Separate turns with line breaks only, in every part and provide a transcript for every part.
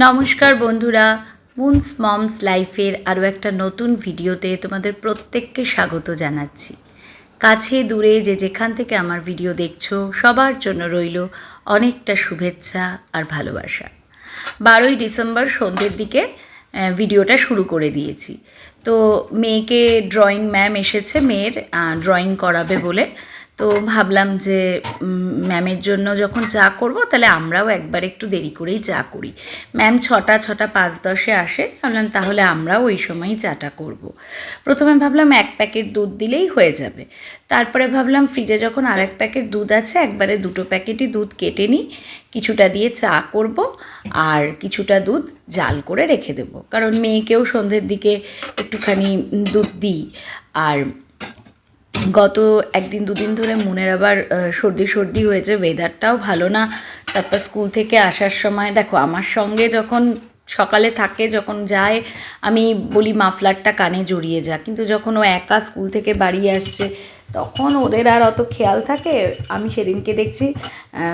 নমস্কার বন্ধুরা, moons moms লাইফের আরও একটা নতুন ভিডিওতে তোমাদের প্রত্যেককে স্বাগত জানাচ্ছি। কাছে দূরে যে যেখান থেকে আমার ভিডিও দেখছো সবার জন্য রইল অনেকটা শুভেচ্ছা আর ভালোবাসা। 12ই ডিসেম্বর সন্ধ্যের দিকে ভিডিওটা শুরু করে দিয়েছি। তো মেয়েকে ড্রয়িং ম্যাম এসেছে, মেয়ের ড্রয়িং করাবে বলে। তো ভাবলাম যে ম্যামের জন্য যখন চা করব তাহলে আমরাও একবার একটু দেরি করেই চা করি। ম্যাম 6:05 আসে, ভাবলাম তাহলে আমরাও ওই সময়ই চাটা করব। প্রথমে ভাবলাম 1 প্যাকেট দুধ দিলেই হয়ে যাবে। তারপরে ভাবলাম ফ্রিজে যখন আর 1 প্যাকেট দুধ আছে, একবারে 2 প্যাকেটই দুধ কেটে নিই, কিছুটা দিয়ে চা করব আর কিছুটা দুধ জাল করে রেখে দেব, কারণ মেয়েকেও সন্ধ্যের দিকে একটুখানি দুধ দিই। আর গত 1-2 দিন ধরে মনের আবার সর্দি হয়েছে, ওয়েদারটাও ভালো না। তারপর স্কুল থেকে আসার সময় দেখো আমার সঙ্গে যখন সকালে থাকে, যখন যায় আমি বলি মাফলারটা কানে জড়িয়ে যা, কিন্তু যখন ও একা স্কুল থেকে বাড়ি আসছে তখন ওদের আর অত খেয়াল থাকে। আমি সেদিনকে দেখছি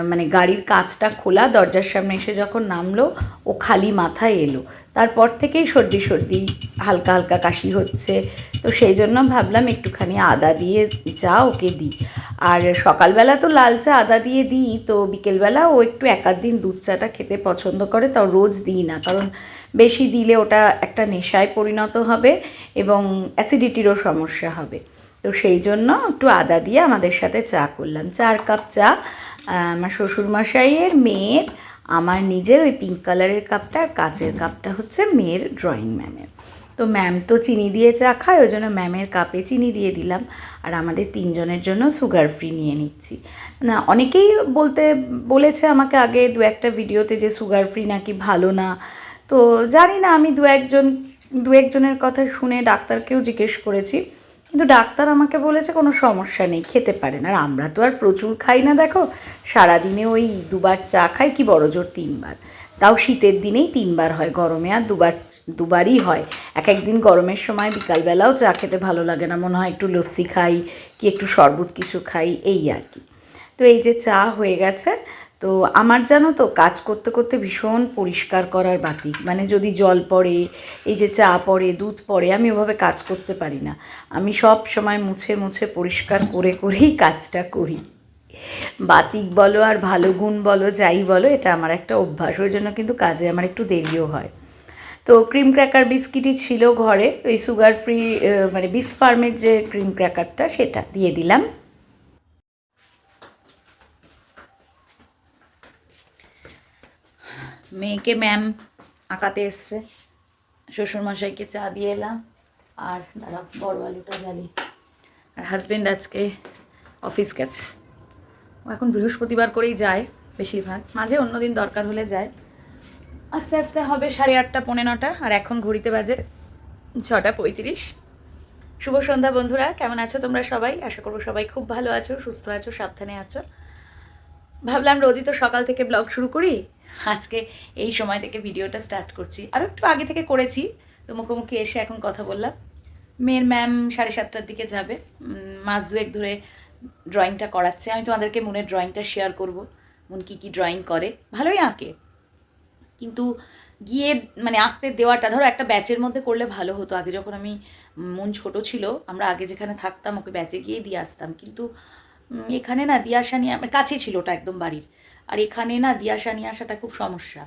মানে গাড়ির কাঁচটা খোলা, দরজার সামনে এসে যখন নামলো ও খালি মাথায় এলো, তারপর থেকেই সর্দি হালকা হালকা কাশি হচ্ছে। তো সেই জন্য ভাবলাম একটুখানি আদা দিয়ে চা ওকে দিই। আর সকালবেলা তো লাল চা আদা দিয়ে দিই, তো বিকেলবেলা ও একটু 1-8 দিন দুধ চাটা খেতে পছন্দ করে, তাও রোজ দিই না, কারণ বেশি দিলে ওটা একটা নেশায় পরিণত হবে এবং অ্যাসিডিটিরও সমস্যা হবে। তো সেই জন্য একটু আদা দিয়ে আমাদের সাথে চা করলাম। 4 কাপ চা, আমার শ্বশুরমশাইয়ের, মেয়ের, আমার নিজের ওই পিঙ্ক কালারের কাপটা, আর কাচের কাপটা হচ্ছে মেয়ের ড্রয়িং ম্যামের। তো ম্যাম তো চিনি দিয়ে চা খায়, ওই জন্য ম্যামের কাপে চিনি দিয়ে দিলাম। আর আমাদের 3 জনের জন্য সুগার ফ্রি নিয়ে নিচ্ছি। না, অনেকেই বলেছে আমাকে আগে 2-1টা ভিডিওতে যে সুগার ফ্রি নাকি ভালো না। তো জানি না, আমি দু একজনের কথা শুনে ডাক্তারকেও জিজ্ঞেস করেছি, কিন্তু ডাক্তার আমাকে বলেছে কোনো সমস্যা নেই, খেতে পারেন। আর আমরা তো আর প্রচুর খাই না, দেখো সারাদিনে ওই 2বার চা খাই, কি বড় জোর 3বার, তাও শীতের দিনেই 3বার হয়, গরমে আর দুবারই হয়। এক দিন গরমের সময় বিকালবেলাও চা খেতে ভালো লাগে না, মনে হয় একটু লস্যি খাই কি একটু শরবত কিছু খাই, এই আর কি। তো এই যে চা হয়ে গেছে। তো আমার জানো তো কাজ করতে করতে ভীষণ পরিষ্কার করার বাতি, মানে যদি জল পড়ে, এই যে চা পড়ে, দুধ পড়ে, আমি ওভাবে কাজ করতে পারি না। আমি সব সময় মুছে পরিষ্কার করেই কাজটা করি। বাতিক বলো আর ভালো গুণ বলো, যাই বলো, এটা আমার একটা অভ্যাস, ওই জন্য কিন্তু কাজে আমার একটু দেরিও হয়। তো ক্রিম ক্র্যাকার বিস্কিটই ছিল ঘরে, ওই সুগার ফ্রি মানে বিস ফার্মের যে ক্রিম ক্র্যাকারটা সেটা দিয়ে দিলাম। মেয়েকে ম্যাম আঁকাতে এসছে, শ্বশুরমশাইকে চা দিয়ে এলাম, আর দাঁড়া বড় আলুটা জ্বালি। আর হাজব্যান্ড আজকে অফিস গেছে, ও এখন বৃহস্পতিবার করেই যায় বেশিরভাগ, মাঝে অন্য দিন দরকার হলে যায়। আস্তে আস্তে হবে 8:30 পৌনে 9টা, আর এখন ঘড়িতে বাজে 6:35। শুভ সন্ধ্যা বন্ধুরা, কেমন আছো তোমরা সবাই? আশা করবো সবাই খুব ভালো আছো, সুস্থ আছো, সাবধানে আছো। ভাবলাম রোজই তো সকাল থেকে ব্লগ শুরু করি, আজকে এই সময় থেকে ভিডিওটা স্টার্ট করছি। আরও একটু আগে থেকে করেছি, তো মুখোমুখি এসে এখন কথা বললাম। মেয়ের ম্যাম 7:30টার দিকে যাবে, মাস 2 ধরে ড্রয়িংটা করাচ্ছে। আমি তোমাদেরকে মনের ড্রয়িংটা শেয়ার করব, মন কী ড্রয়িং করে, ভালোই আঁকে, কিন্তু গিয়ে মানে আঁকতে দেওয়াটা, ধরো একটা ব্যাচের মধ্যে করলে ভালো হতো। আগে যখন আমি মন ছোট ছিল, আমরা আগে যেখানে থাকতাম ওকে ব্যাচে গিয়ে দিয়ে আসতাম, কিন্তু এখানে না দিয়ে আসা নিয়ে, আমার কাছে ছিল ওটা একদম বাড়ির, আর এখানে না দিয়ে আসা নিয়ে আসাটা খুব সমস্যা।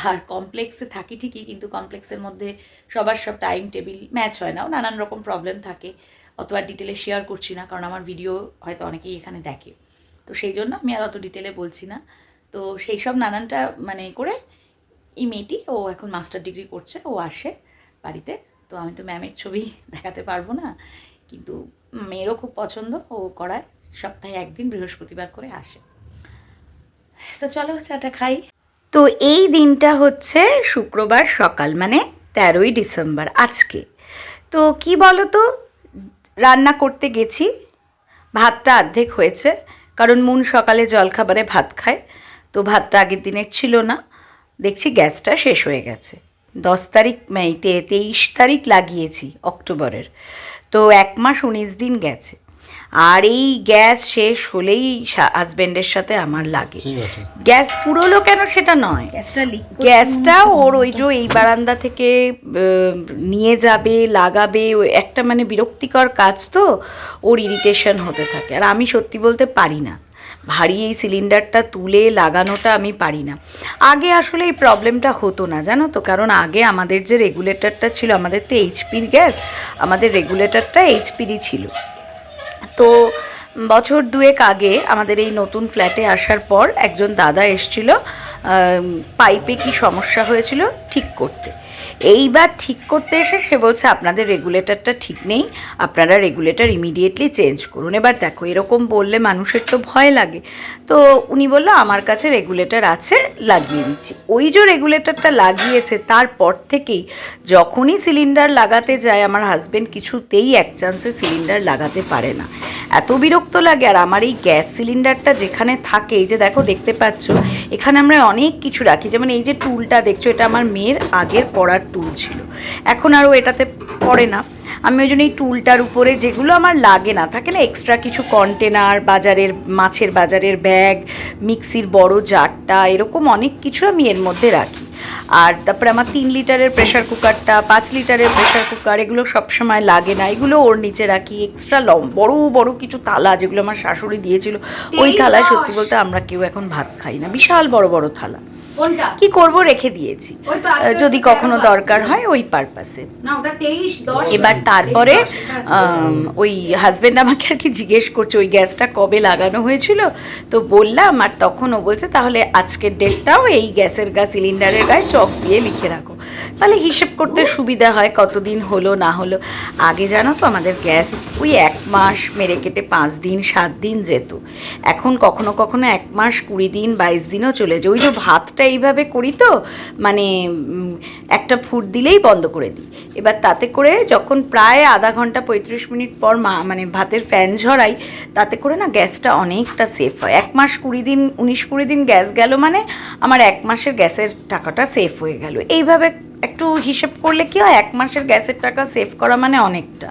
আর কমপ্লেক্সে থাকি ঠিকই, কিন্তু কমপ্লেক্সের মধ্যে সবার সব টাইম টেবিল ম্যাচ হয় না, নানান রকম প্রবলেম থাকে। অত আর ডিটেলে শেয়ার করছি না, কারণ আমার ভিডিও হয়তো অনেকেই এখানে দেখে, তো সেই জন্য আমি আর অত ডিটেলে বলছি না। তো সেই সব নানানটা মানে করে এই মেয়েটি, ও এখন মাস্টার ডিগ্রি করছে, ও আসে বাড়িতে। তো আমি তো ম্যামের ছবি দেখাতে পারবো না, কিন্তু মেয়েরও খুব পছন্দ, ও করায়, সপ্তাহে 1 দিন বৃহস্পতিবার করে আসে। তো চলো চাটা খাই। তো এই দিনটা হচ্ছে শুক্রবার সকাল, মানে 13ই ডিসেম্বর আজকে। তো কি বলো তো, রান্না করতে গেছি, ভাতটা অর্ধেক হয়েছে, কারণ মুন সকালে জলখাবারে ভাত খায়, তো ভাতটা আগের দিনের ছিল না। দেখছি গ্যাসটা শেষ হয়ে গেছে। 10 তারিখ 23 তারিখ লাগিয়েছি অক্টোবরের, তো 1 মাস 19 দিন গেছে। আর এই গ্যাস শেষ হলেই হাজবেন্ডের সাথে আমার লাগে। গ্যাস ফুরোলো কেন সেটা নয়, গ্যাসটা ওর ওই যে এই বারান্দা থেকে নিয়ে যাবে, লাগাবে, একটা মানে বিরক্তিকর কাজ, তো ওর ইরিটেশন হতে থাকে। আর আমি সত্যি বলতে পারি না, ভারী এই সিলিন্ডারটা তুলে লাগানোটা আমি পারি না। আগে আসলে এই প্রবলেমটা হতো না, জানো তো, কারণ আগে আমাদের যে রেগুলেটরটা ছিল, আমাদের তো এইচপির গ্যাস, আমাদের রেগুলেটরটা এইচপিরই ছিল। তো বছর দুয়েক আগে আমাদের এই নতুন ফ্ল্যাটে আসার পর একজন দাদা এসেছিল পাইপে কি সমস্যা হয়েছিল ঠিক করতে। এইবার ঠিক করতে এসে সে বলছে আপনাদের রেগুলেটরটা ঠিক নেই, আপনারা রেগুলেটর ইমিডিয়েটলি চেঞ্জ করুন। এবার দেখো, এরকম বললে মানুষের তো ভয় লাগে। তো উনি বললো আমার কাছে রেগুলেটর আছে, লাগিয়ে দিচ্ছি। ওই যে রেগুলেটরটা লাগিয়েছে তারপর থেকেই যখনই সিলিন্ডার লাগাতে যায় আমার হাজব্যান্ড কিছুতেই এক চান্সে সিলিন্ডার লাগাতে পারে না, এত বিরক্ত লাগে। আর আমার এই গ্যাস সিলিন্ডারটা যেখানে থাকে, এই যে দেখো দেখতে পাচ্ছ, এখানে আমরা অনেক কিছু রাখি, যেমন এই যে টুলটা দেখছো, এটা আমার মেয়ের আগের পড়ার টুল ছিল, এখন আরও এটাতে পড়ে না। আমি ওই জন্য এই টুলটার উপরে যেগুলো আমার লাগে না, থাকে না এক্সট্রা কিছু কন্টেনার, বাজারের মাছের বাজারের ব্যাগ, মিক্সির বড় জারটা, এরকম অনেক কিছু আমি এর মধ্যে রাখি। আর তারপরে আমার 3 লিটারের প্রেশার কুকারটা, 5 লিটারের প্রেশার কুকার, এগুলো সবসময় লাগে না, এগুলো ওর নিচে রাখি। এক্সট্রা বড় বড় কিছু থালা যেগুলো আমার শাশুড়ি দিয়েছিল, ওই থালায় সত্যি বলতে আমরা কেউ এখন ভাত খাই না, বিশাল বড় বড় থালা। কি করব, রেখে দিয়েছি, যদি কখনো দরকার হয় ওই পারপাসে। এবার তারপরে ওই হাজবেন্ড আমাকে আর কি জিজ্ঞেস করছে ওই গ্যাসটা কবে লাগানো হয়েছিল, তো বললাম। আর তখন ও বলছে তাহলে আজকের ডেটটাও এই গ্যাসের সিলিন্ডারের গায়ে চক দিয়ে লিখে রাখো, তাহলে হিসেব করতে সুবিধা হয় কতদিন হলো না হলো। আগে জানো তো আমাদের গ্যাস ওই 1 মাস মেরে কেটে 5 দিন 7 দিন যেত, এখন কখনো কখনো 1 মাস 20 দিন 22 দিনও চলে যায়। ওই যে ভাতটা এইভাবে করি তো, মানে একটা ফুট দিলেই বন্ধ করে দিই। এবার তাতে করে যখন প্রায় আধা ঘন্টা 35 মিনিট পর মানে ভাতের ফ্যান ঝরাই, তাতে করে না গ্যাসটা অনেকটা সেফ হয়। 1 মাস 20 দিন 19-20 দিন গ্যাস গেল মানে আমার 1 মাসের গ্যাসের টাকাটা সেফ হয়ে গেল। এইভাবে একটু হিসেব করলে কি হয়, 1 মাসের গ্যাসের টাকা সেভ করা মানে অনেকটা।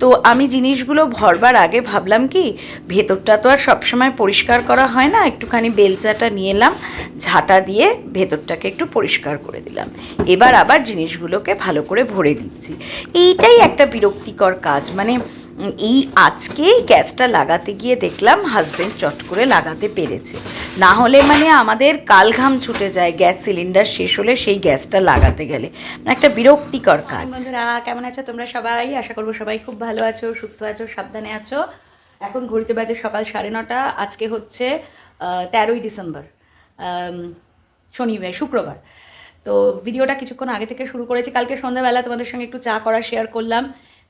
তো আমি জিনিসগুলো ভরবার আগে ভাবলাম কি, ভেতরটা তো আর সবসময় পরিষ্কার করা হয় না, একটুখানি বেলচাটা নিয়ে এলাম, ঝাঁটা দিয়ে ভেতরটাকে একটু পরিষ্কার করে দিলাম। এবার আবার জিনিসগুলোকে ভালো করে ভরে দিচ্ছি। এইটাই একটা বিরক্তিকর কাজ, মানে এই আজকেই গ্যাসটা লাগাতে গিয়ে দেখলাম হাজব্যান্ড চট করে লাগাতে পেরেছে, না হলে মানে আমাদের কালঘাম ছুটে যায় গ্যাস সিলিন্ডার শেষ হলে সেই গ্যাসটা লাগাতে গেলে, মানে একটা বিরক্তিকর কাজ। বন্ধুরা কেমন আছো তোমরা সবাই? আশা করবো সবাই খুব ভালো আছো, সুস্থ আছো, সাবধানে আছো। এখন ঘড়িতে বাজে সকাল 9:30। আজকে হচ্ছে 13ই ডিসেম্বর, শনিবার, শুক্রবার। তো ভিডিওটা কিছুক্ষণ আগে থেকে শুরু করেছি। কালকে সন্ধ্যাবেলা তোমাদের সঙ্গে একটু চা করা শেয়ার করলাম,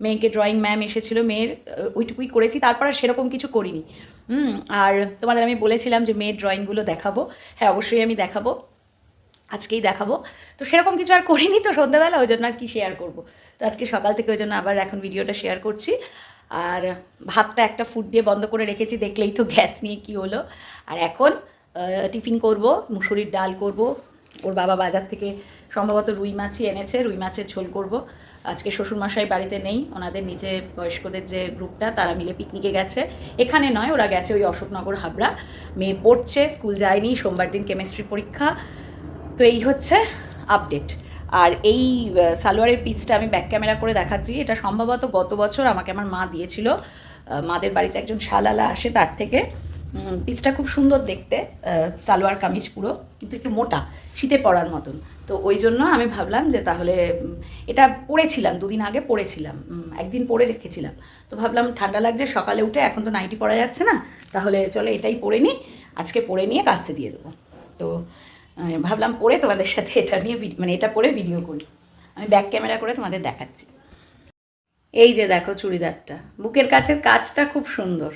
মেয়েকে ড্রয়িং ম্যাম এসেছিলো, মেয়ের ওইটুকুই করেছি, তারপর আর সেরকম কিছু করিনি। আর তোমাদের আমি বলেছিলাম যে মেয়ের ড্রয়িংগুলো দেখাবো, হ্যাঁ অবশ্যই আমি দেখাবো, আজকেই দেখাবো। তো সেরকম কিছু আর করিনি তো সন্ধ্যাবেলা, ওই জন্য আর কি শেয়ার করবো। তো আজকে সকাল থেকে ওই জন্য আবার এখন ভিডিওটা শেয়ার করছি। আর ভাতটা একটা ফুট দিয়ে বন্ধ করে রেখেছি, দেখলেই তো গ্যাস নিয়ে কি হলো। আর এখন টিফিন করব, মুসুরির ডাল করব। ওর বাবা বাজার থেকে সম্ভবত রুই মাছই এনেছে, রুই মাছের ঝোল করব। আজকে শ্বশুরমশাই বাড়িতে নেই, ওনাদের নিচে বয়স্কদের যে গ্রুপটা তারা মিলে পিকনিকে গেছে। এখানে নয়, ওরা গেছে ওই অশোকনগর হাবড়া। মেয়ে পড়ছে, স্কুল যায়নি, সোমবার দিন কেমিস্ট্রি পরীক্ষা। তো এই হচ্ছে আপডেট। আর এই সালোয়ারের পিসটা আমি ব্যাক ক্যামেরা করে দেখাচ্ছি, এটা সম্ভবত গত বছর আমাকে আমার মা দিয়েছিল। মাদের বাড়িতে একজন শালালা আসে, তার থেকে। পিসটা খুব সুন্দর দেখতে, সালোয়ার কামিজ পুরো, কিন্তু একটু মোটা, শীতে পরার মতন। তো ওই জন্য আমি ভাবলাম যে তাহলে এটা পরেছিলাম, 2 দিন আগে পরেছিলাম, একদিন পরে রেখেছিলাম। তো ভাবলাম ঠান্ডা লাগছে সকালে উঠে, এখন তো নাইটি পরা যাচ্ছে না, তাহলে চলো এটাই পরে নিই, আজকে পরে নিয়ে কাচতে দিয়ে দেবো। তো ভাবলাম পরে তোমাদের সাথে এটা নিয়ে মানে এটা পরে ভিডিও করি। আমি ব্যাক ক্যামেরা করে তোমাদের দেখাচ্ছি। এই যে দেখো চুড়িদারটা, বুকের কাছের কাজটা খুব সুন্দর।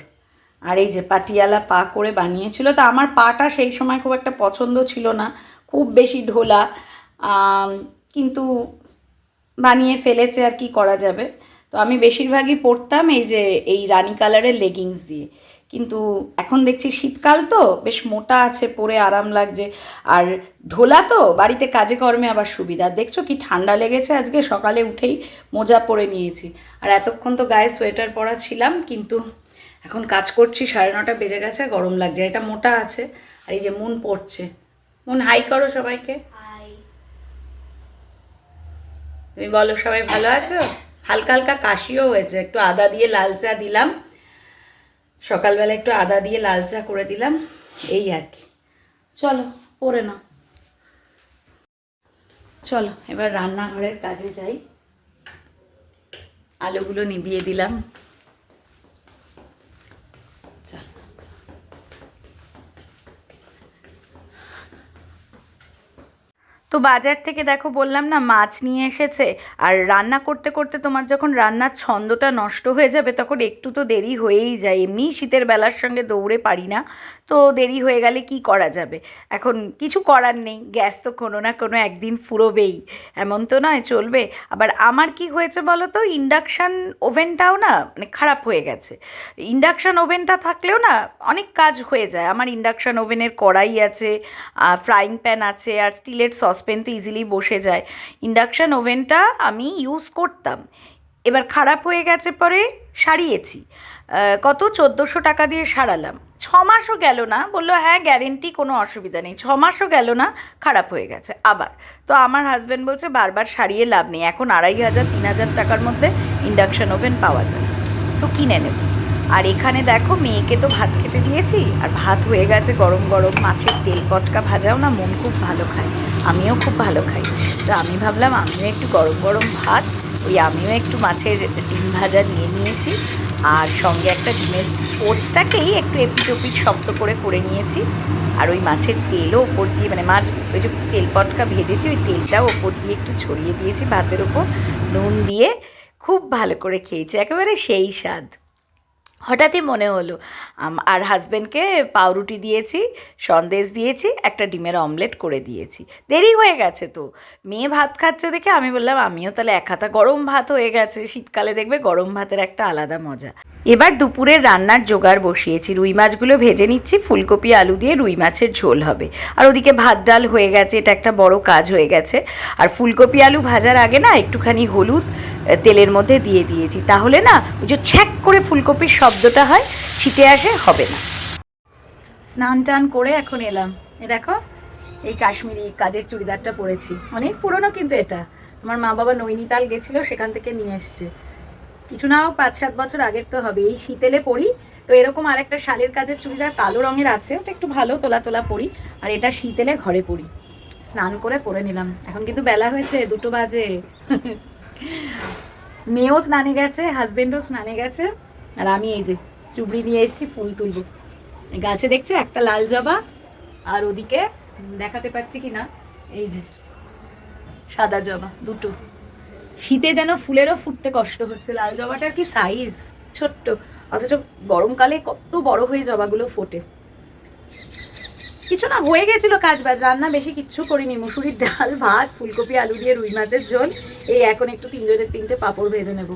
আর এই যে পাটিয়ালা পা করে বানিয়েছিল, তো আমার পাটা সেই সময় খুব একটা পছন্দ ছিল না, খুব বেশি ঢোলা, কিন্তু বানিয়ে ফেলেছে, আর কি করা যাবে। তো আমি বেশিরভাগই পরতাম এই রানি কালারের লেগিংস দিয়ে, কিন্তু এখন দেখছি শীতকাল তো বেশ মোটা আছে, পরে আরাম লাগছে। আর ঢোলা তো বাড়িতে কাজে কর্মে আবার সুবিধা। দেখছো কি ঠান্ডা লেগেছে, আজকে সকালে উঠেই মোজা পরে নিয়েছি। আর এতক্ষণ তো গায়ে সোয়েটার পরা ছিলাম, কিন্তু এখন কাজ করছি, 9:30 বেজে গেছে, গরম লাগছে। এটা মোটা আছে, আর এই যে মুন পড়ছে। মুন হাই করো সবাইকে। তুমি বলো সবাই ভালো আছো? হালকা হালকা কাশিও হয়েছে, একটু আদা দিয়ে লাল চা দিলাম সকালবেলা, একটু আদা দিয়ে লাল চা করে দিলাম, এই আর কি। চলো পড়ে নাও। চলো এবার রান্নাঘরের কাজে যাই। আলুগুলো নিভিয়ে দিলাম। চল তো বাজার থেকে দেখো বললাম না মাছ নিয়ে এসেছে। আর রান্না করতে করতে তোমার যখন রান্নার ছন্দটা নষ্ট হয়ে যাবে তখন একটু তো দেরি হয়েই যায়। এমনি শীতের বেলার সঙ্গে দৌড়ে পারি না, তো দেরি হয়ে গেলে কি করা যাবে। এখন কিছু করার নেই, গ্যাস তো কোনো না কোনো একদিন ফুরোবেই, এমন তো নয় চলবে। আবার আমার কি হয়েছে বলো তো, ইন্ডাকশান ওভেনটাও না মানে খারাপ হয়ে গেছে। ইন্ডাকশান ওভেনটা থাকলেও না অনেক কাজ হয়ে যায়। আমার ইন্ডাকশান ওভেনের কড়াই আছে, ফ্রাইং প্যান আছে, আর স্টিলের সসপ্যান তো ইজিলি বসে যায়। ইন্ডাকশান ওভেনটা আমি ইউজ করতাম, এবার খারাপ হয়ে গেছে, পরে সারিয়েছি। কত 1400 টাকা দিয়ে সারালাম। 6 মাসও গেল না, বললো হ্যাঁ গ্যারেন্টি, কোনো অসুবিধা নেই। 6 মাসও গেল না, খারাপ হয়ে গেছে আবার। তো আমার হাজব্যান্ড বলছে বারবার সারিয়ে লাভ নেই, এখন 2500-3000 টাকার মধ্যে ইন্ডাকশান ওভেন পাওয়া যায়, তো কিনে নেব। আর এখানে দেখো মেয়েকে তো ভাত খেতে দিয়েছি, আর ভাত হয়ে গেছে গরম গরম। মাছের তেল পটকা ভাজাও না মন খুব ভালো খায়, আমিও খুব ভালো খাই। তো আমি ভাবলাম আমিও একটু গরম গরম ভাত, আমিও একটু মাছের ডিম ভাজা নিয়ে নিয়েছি, আর সঙ্গে একটা ডিমের পোস্টটাকেই একটু এপিট ওপিট শক্ত করে নিয়েছি। আর ওই মাছের তেলও ওপর দিয়ে, মানে মাছ ওই যে তেল পটকা ভেজেছি ওই তেলটাও ওপর দিয়ে একটু ছড়িয়ে দিয়েছি ভাতের ওপর, নুন দিয়ে খুব ভালো করে খেয়েছি, একেবারে সেই স্বাদ। হঠাৎই মনে হলো। আর হাজব্যান্ডকে পাউরুটি দিয়েছি, সন্দেশ দিয়েছি, একটা ডিমের অমলেট করে দিয়েছি। দেরি হয়ে গেছে তো, মেয়ে ভাত খাচ্ছে দেখে আমি বললাম আমিও তাহলে এক হাতা, গরম ভাত হয়ে গেছে, শীতকালে দেখবে গরম ভাতের একটা আলাদা মজা। এবার দুপুরের রান্নার জোগাড় বসিয়েছি, রুই মাছগুলো ভেজে নিচ্ছি, ফুলকপি আলু দিয়ে রুই মাছের ঝোল হবে। আর ওদিকে ভাত ডাল হয়ে গেছে, এটা একটা বড় কাজ হয়ে গেছে। আর ফুলকপি আলু ভাজার আগে না একটুখানি হলুদ তেলের মধ্যে দিয়ে দিয়েছি, তাহলে না ওই যে ছ্যাক করে ফুলকপির শব্দটা হয়, ছিটে আসে, হবে না। স্নান টান করে এখন এলাম। এ দেখো এই কাশ্মীরি কাজের চুড়িদারটা পরেছি, অনেক পুরনো কিন্তু এটা। আমার মা বাবা নৈনিতাল গেছিলো, সেখান থেকে নিয়ে এসছে। কিছু নাও 5-7 বছর আগের তো হবে। এই শীতেলে পরি। তো এরকম আরেকটা শালের কাজের চুড়িদার কালো রঙের আছে, ওটা একটু ভালো তোলা তোলা পরি, আর এটা শীতেলে ঘরে পরি। স্নান করে পরে নিলাম। এখন কিন্তু বেলা হয়েছে, 2টো বাজে। মেয়েও স্নানে গেছে, হাজবেন্ডও স্নানে গেছে, আর আমি এই যে চুবড়ি নিয়ে এসেছি, ফুল তুলবো। গাছে দেখছো একটা লাল জবা, আর ওদিকে দেখাতে পাচ্ছি কি না, এই যে সাদা জবা, দুটো। শীতে যেন ফুলেরও ফুটতে কষ্ট হচ্ছে। লাল জবাটার কি সাইজ, ছোট্ট, অথচ গরমকালে কত বড় হয়ে জবাগুলো ফোটে। কিছু না, হয়ে গেছিলো কাজ বাজ, রান্না বেশি কিচ্ছু করিনি। মুসুরির ডাল, ভাত, ফুলকপি আলু দিয়ে রুই মাছের ঝোল, এই এখন একটু 3জনের 3টে পাঁপড় ভেজে নেবো।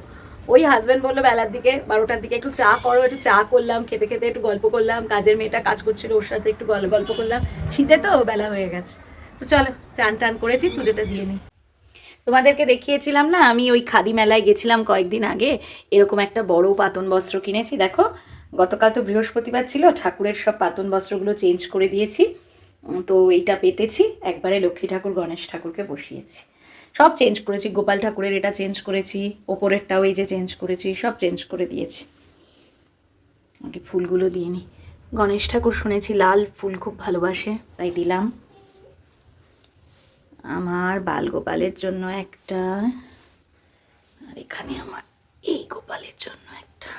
ওই হাজব্যান্ড বললো বেলার দিকে 12টার দিকে একটু চা করো, একটু চা করলাম, খেতে খেতে একটু গল্প করলাম, কাজের মেয়েটা কাজ করছিল ওর সাথে একটু গল্প করলাম। শীতে তো বেলা হয়ে গেছে, তো চলো চান টান করেছি, পুজোটা দিয়ে নিই। তোমাদেরকে দেখিয়েছিলাম না আমি ওই খাদি মেলায় গেছিলাম কয়েকদিন আগে, এরকম একটা বড় পাতন বস্ত্র কিনেছি। দেখো গতকাল তো বৃহস্পতিবার ছিল, ঠাকুরের সব পাতন বস্ত্রগুলো চেঞ্জ করে দিয়েছি। তো এইটা পেতেছি, একবারে লক্ষ্মী ঠাকুর গণেশ ঠাকুরকে বসিয়েছি, সব চেঞ্জ করেছি। গোপাল ঠাকুরের এটা চেঞ্জ করেছি, ওপরেরটাও এই যে চেঞ্জ করেছি, সব চেঞ্জ করে দিয়েছি। আগে ফুলগুলো দিয়ে নিই। গণেশ ঠাকুর শুনেছি লাল ফুল খুব ভালোবাসে, তাই দিলাম। আমার বাল গোপালের জন্য একটা, আর এখানে আমার এই গোপালের জন্য একটা।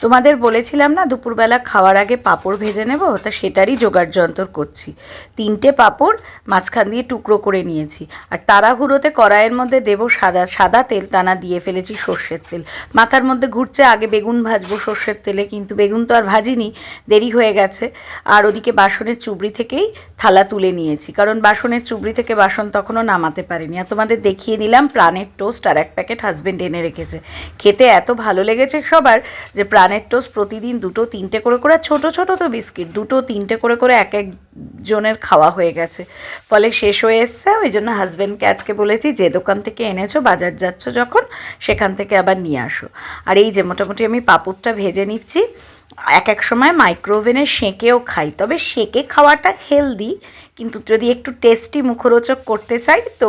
তোমাদের বলেছিলাম না দুপুরবেলা খাওয়ার আগে পাঁপড় ভেজে নেব, তা সেটারই জোগাড় যন্ত্র করছি। 3টে পাঁপড় মাঝখান দিয়ে টুকরো করে নিয়েছি, আর তাড়াহুড়োতে কড়াইয়ের মধ্যে দেবো সাদা তেল, তা না দিয়ে ফেলেছি সর্ষের তেল। মাথার মধ্যে ঘুরছে আগে বেগুন ভাজবো সর্ষের তেলে, কিন্তু বেগুন তো আর ভাজিনি, দেরি হয়ে গেছে। আর ওদিকে বাসনের চুবড়ি থেকেই থালা তুলে নিয়েছি, কারণ বাসনের চুবড়ি থেকে বাসন তখনও নামাতে পারিনি। আর তোমাদের দেখিয়ে নিলাম প্রাণের টোস্ট আর 1 প্যাকেট হাজব্যান্ড এনে রেখেছে। খেতে এত ভালো লেগেছে সবার যে প্রাণের টোস্ট প্রতিদিন 2-3টে করে ছোট ছোট তো বিস্কিট 2-3টে করে এক একজনের খাওয়া হয়ে গেছে, ফলে শেষ হয়ে এসছে। ওই জন্য হাজব্যান্ডকে আজকে বলেছি যে দোকান থেকে এনেছো, বাজার যাচ্ছ যখন সেখান থেকে আবার নিয়ে আসো। আর এই যে মোটামুটি আমি পাঁপড়টা ভেজে নিচ্ছি। এক সময় মাইক্রোওভেনে সেঁকেও খাই, তবে সেঁকে খাওয়াটা হেলদি, কিন্তু যদি একটু টেস্টি মুখরোচক করতে চাই তো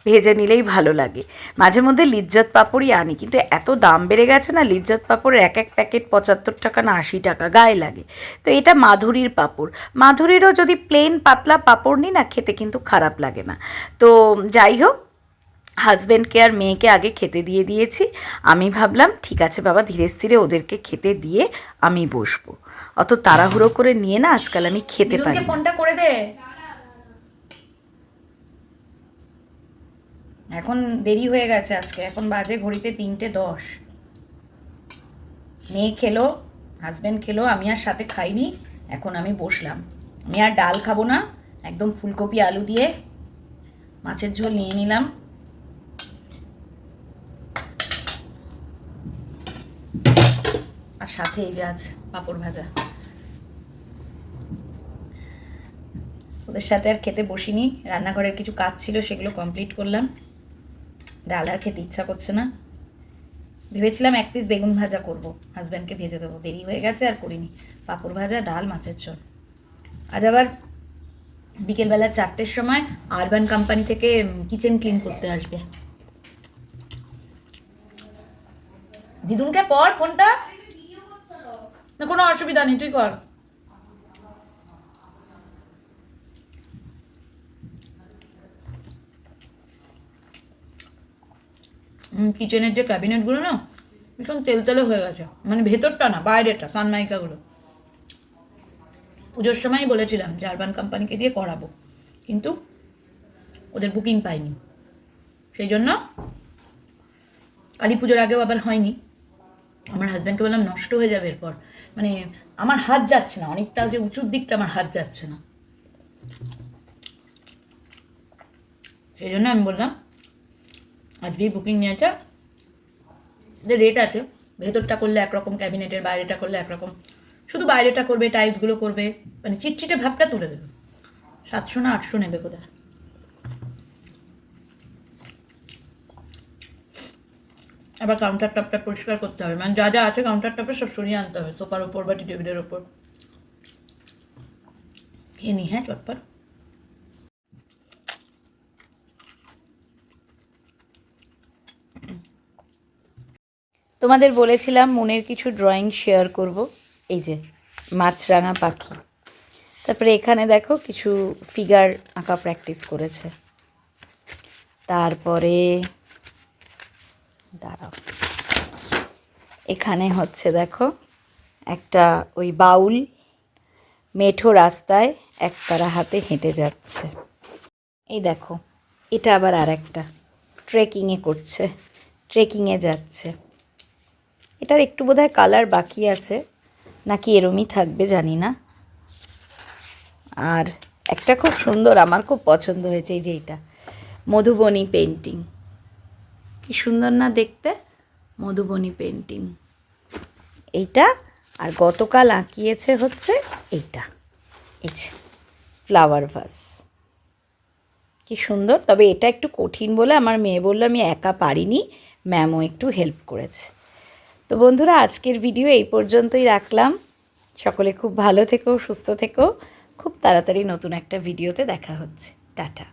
ভেজে নিলেই ভালো লাগে। মাঝে মধ্যে লিজ্জত পাঁপড়ই আনি, কিন্তু এত দাম বেড়ে গেছে না, লিজ্জত পাঁপড়ের এক প্যাকেট 75 টাকা না 80 টাকা, গায়ে লাগে। তো এটা মাধুরীর পাঁপড়, মাধুরীরও যদি প্লেন পাতলা পাঁপড় নিই না, খেতে কিন্তু খারাপ লাগে না। তো যাই হোক, হাজব্যান্ডকে আর মেয়েকে আগে খেতে দিয়ে দিয়েছি। আমি ভাবলাম ঠিক আছে বাবা, ধীরে স্থিরে ওদেরকে খেতে দিয়ে আমি বসবো, অত তাড়াহুড়ো করে নিয়ে না আজকাল আমি খেতে পারি। ফোনটা করে দে, এখন দেরি হয়ে গেছে আজকে, এখন বাজে ঘড়িতে 3:10। মেয়ে খেলো, হাজব্যান্ড খেলো, আমি আর সাথে খাইনি। এখন আমি বসলাম। আমি আর ডাল খাবো না, একদম ফুলকপি আলু দিয়ে মাছের ঝোল নিয়ে নিলাম। আর সাথে এই যে আজ পাঁপড় ভাজা। ওদের সাথে আর খেতে বসিনি, রান্নাঘরের কিছু কাজ ছিল সেগুলো কমপ্লিট করলাম। ডাল আর খেতে ইচ্ছা করছে না। ভেবেছিলাম 1 পিস বেগুন ভাজা করব, হাজব্যান্ডকে ভেজে দেবো, দেরি হয়ে গেছে আর করিনি। পাঁপড় ভাজা, ডাল, মাছের ঝোল। আজ আবার বিকেলবেলা 4টের সময় আরবান কোম্পানি থেকে কিচেন ক্লিন করতে আসবে। দিদুনকে কর ফোনটা, না কোনো অসুবিধা নেই, তুই কর। কিচেনের যে ক্যাবিনেটগুলো না ভীষণ তেলতেলে হয়ে গেছে, মানে ভেতরটা না বাইরেটা, সানমাইকাগুলো। পুজোর সময়ই বলেছিলাম যে আরবান কোম্পানিকে দিয়ে করাবো, কিন্তু ওদের বুকিং পাইনি, সেই জন্য কালী পুজোর আগেও আবার হয়নি। আমার হাজব্যান্ডকে বললাম নষ্ট হয়ে যাবে এরপর, মানে আমার হাত যাচ্ছে না, অনেকটা যে উঁচুর দিকটা আমার হাত যাচ্ছে না, সেই জন্য আমি বললাম আজকেই বুকিং নিয়েছে। রেট আছে, ভেতরটা করলে একরকম, ক্যাবিনেটের বাইরেটা করলে একরকম। শুধু বাইরেটা করবে, টাইলসগুলো করবে, মানে চিটচিটে ভাবটা তুলে দেবে। 700 না 800 নেবে বোধহয়। আবার কাউন্টার টপটা পরিষ্কার করতে হবে, মানে যা যা আছে কাউন্টার টপে সব সরিয়ে আনতে হবে, সোফার ওপর বা টি টেবিলের ওপর। খেয়ে নি, হ্যাঁ চটপট। তোমাদের বলেছিলাম মনের কিছু ড্রয়িং শেয়ার করব। এই যে মাছরাঙা পাখি, তারপরে এখানে দেখো কিছু ফিগার আঁকা প্র্যাকটিস করেছে। তারপরে দাঁড়াও, এখানে হচ্ছে দেখো একটা ওই বাউল মেঠো রাস্তায় একতারা হাতে হেঁটে যাচ্ছে। এই দেখো, এটা আবার আর একটা ট্রেকিংয়ে করছে, ট্রেকিংয়ে যাচ্ছে। এটার একটু বোধহয় কালার বাকি আছে, নাকি এরমই থাকবে জানি না। আর একটা খুব সুন্দর, আমার খুব পছন্দ হয়েছে, এই যে এইটা মধুবনী পেন্টিং, কি সুন্দর না দেখতে, মধুবনী পেন্টিং এইটা। আর গতকাল আঁকিয়েছে হচ্ছে এইটা, এই যে ফ্লাওয়ার ভাস, কি সুন্দর। তবে এটা একটু কঠিন বলে আমার মেয়ে বললো আমি একা পারিনি, ম্যামও একটু হেল্প করেছে। তো বন্ধুরা, আজকের ভিডিও এই পর্যন্তই রাখলাম। সকলে খুব ভালো থেকো, সুস্থ থেকো। খুব তাড়াতাড়ি নতুন একটা ভিডিওতে দেখা হচ্ছে। টাটা।